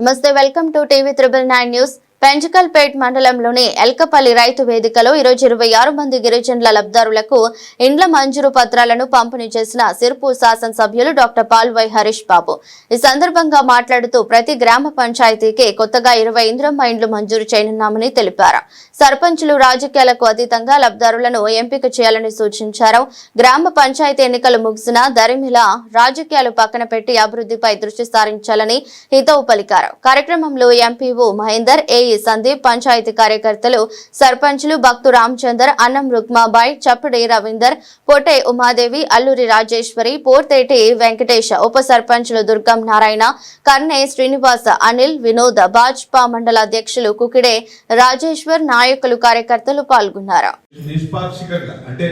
నమస్తే, welcome to TV 999 news. పెంచకల్పేట్ మండలంలోని ఎల్కపల్లి రైతు వేదికలో ఈరోజు 26 మంది గిరిజనుల లబ్ధిదారులకు ఇండ్ల మంజూరు పత్రాలను పంపిణీ చేసిన సిర్పూర్ శాసనసభ్యులు డాక్టర్ పాల్వై హరీష్ బాబు. ఈ సందర్భంగా మాట్లాడుతూ ప్రతి గ్రామ పంచాయతీకి కొత్తగా 20 ఇంద్రమ్మ ఇండ్లు మంజూరు చేయనున్నామని తెలిపారు. సర్పంచులు రాజకీయాలకు అతీతంగా లబ్ధిదారులను ఎంపిక చేయాలని సూచించారు. గ్రామ పంచాయతీ ఎన్నికలు ముగిసిన దరిమిలా రాజకీయాలు పక్కన పెట్టి అభివృద్ధిపై దృష్టి సారించాలని హితవు పలికారు. కార్యక్రమంలో ఎంపీఓ మహేందర్, ఏ సందీప్, పంచాయతీ కార్యకర్తలు, సర్పంచులు భక్తు రామచందర్, అన్నం రుక్మాబాయ్, చప్పడి రవీందర్, పొటే ఉమాదేవి, అల్లూరి రాజేశ్వరి, పోర్తేటి వెంకటేశ్, ఉప సర్పంచులు దుర్గం నారాయణ, కర్నే శ్రీనివాస, అనిల్, వినోద్, భాజపా మండల అధ్యక్షులు కుకిడే రాజేశ్వర్, నాయకులు, కార్యకర్తలు పాల్గొన్నారు. నిష్పాక్షికంగా అంటే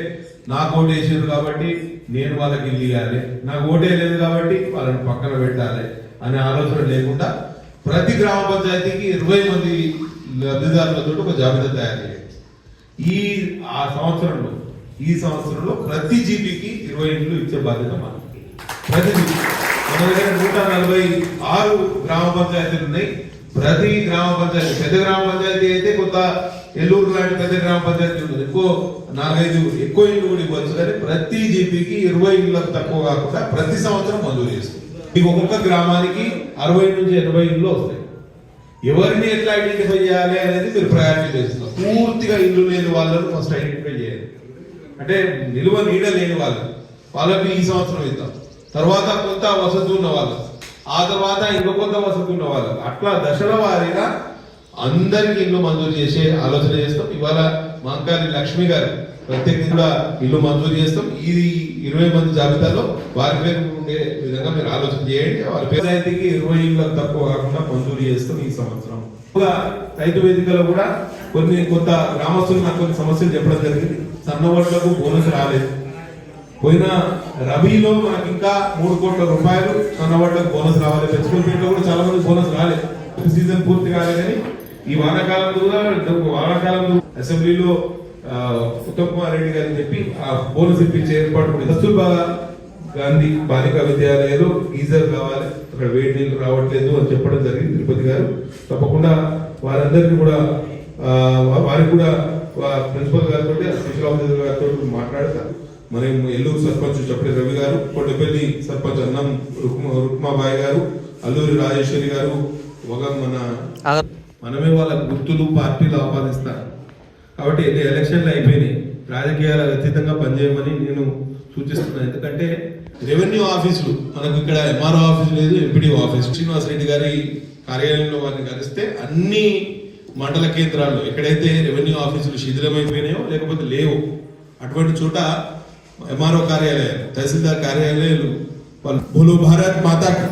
నాకు ఓటేసారు కాబట్టి నేను వాళ్ళకి ఇల్లు ఇవ్వాలి, నాకు ఓటే లేదు కాబట్టి వాళ్ళని పక్కన పెట్టాలి అనే ఆలోచన లేకుండా ప్రతి గ్రామ పంచాయతీకి 20 మంది లబ్ధిదారులతో ఒక జాబితా తయారు చేయాలి. ఈ సంవత్సరంలో ప్రతి జీపీకి 20 ఇండ్లు ఇచ్చే బాధ్యత మనకి. ప్రతి మన దగ్గర 146 గ్రామ పంచాయతీలు ఉన్నాయి. ప్రతి గ్రామ పంచాయతీ, పెద్ద గ్రామ పంచాయతీ అయితే కొంత ఎల్లూరు లాంటి పెద్ద గ్రామ పంచాయతీ ఉంటుంది, ఎక్కువ 4-5 ఎక్కువ ఇండ్లు కూడా ఇవ్వచ్చు. కానీ ప్రతి జీపీకి 20 ఇండ్లకు తక్కువ కాకుండా ప్రతి సంవత్సరం మంజూరు చేస్తుంది. మీకు ఒక్కొక్క గ్రామానికి 60 నుంచి 80 ఇండ్లు వస్తాయి. ఎవరిని ఎట్లా ఐడెంటిఫై చేయాలి అనేది మీరు ప్రయారిటీ చేస్తున్నారు. పూర్తిగా ఇల్లు లేని వాళ్ళను ఫస్ట్ ఐడెంటిఫై చేయాలి. అంటే నిలువ నీడ లేని వాళ్ళకి ఈ సంవత్సరం ఇద్దాం, తర్వాత కొంత వసతి ఉన్న వాళ్ళు, ఆ తర్వాత ఇంకో కొంత వసతి ఉన్న వాళ్ళు, అట్లా దశల వారీగా అందరికి ఇల్లు మంజూరు చేసే ఆలోచన చేస్తాం. ఇవాళ మంకాలి లక్ష్మి గారు ప్రత్యేకంగా ఇల్లు మంజూరు చేస్తాం. ఇది 20 మంది జాబితాలో వారి పేరు ఉండే విధంగా మీరు ఆలోచన చేయండి. వారి పంచాయతీకి 20 ఇళ్ళకు తక్కువ కాకుండా మంజూరు చేస్తాం ఈ సంవత్సరం. రైతు వేదికలో కూడా కొంత గ్రామస్తులు నాకు కొన్ని సమస్యలు చెప్పడం జరిగింది. సన్నవడ్లకు బోనస్ రాలేదు. పోయిన రబీలో మనకి ఇంకా 3 కోట్ల రూపాయలు సన్నవడ్లకు బోనస్ రావాలి. పెంచుకుల కూడా చాలా మంది బోనస్ రాలేదు, సీజన్ పూర్తి కాలేదని. ఈ వానాకాలంలో అసెంబ్లీలో ఉత్తమ్ కుమార్ రెడ్డి గారు చెప్పి ఆ బోనస్ ఇప్పించే ఏర్పాటు కూడా. కస్తూర్బా గాంధీ బాలికా విద్యాలయాలు గీజర్ కావాలి, అక్కడ వేడి నీళ్లు రావట్లేదు అని చెప్పడం జరిగింది తిరుపతి గారు. తప్పకుండా వారందరికీ కూడా వారికి కూడా ప్రిన్సిపల్ గారితో, స్పెషల్ ఆఫీసర్ గారితో మాట్లాడతారు. మనం ఎల్లూరు సర్పంచ్ చప్పటి రవి గారు, కొట్టపల్లి సర్పంచ్ అన్నం రుక్మాబాయి గారు, అల్లూరి రాజేశ్వరి గారు, మనమే వాళ్ళ గుర్తులు పార్టీలు ఆహ్వానిస్తారు. కాబట్టి ఎలక్షన్లు అయిపోయినాయి, రాజకీయాలకు అతీతంగా పనిచేయమని నేను సూచిస్తున్నాను. ఎందుకంటే రెవెన్యూ ఆఫీసులు మనకు ఇక్కడ ఎంఆర్ఓ ఆఫీసు లేదు, ఎంపీడీఓ ఆఫీసు. శ్రీనివాసరెడ్డి గారి కార్యాలయంలో వారిని కలిస్తే అన్ని మండల కేంద్రాల్లో ఎక్కడైతే రెవెన్యూ ఆఫీసులు శిథిలమైపోయినాయో లేకపోతే లేవు అటువంటి చోట ఎంఆర్ఓ కార్యాలయాలు, తహసీల్దార్ కార్యాలయాలు, వాళ్ళు భూలో భారత్ మాతాకి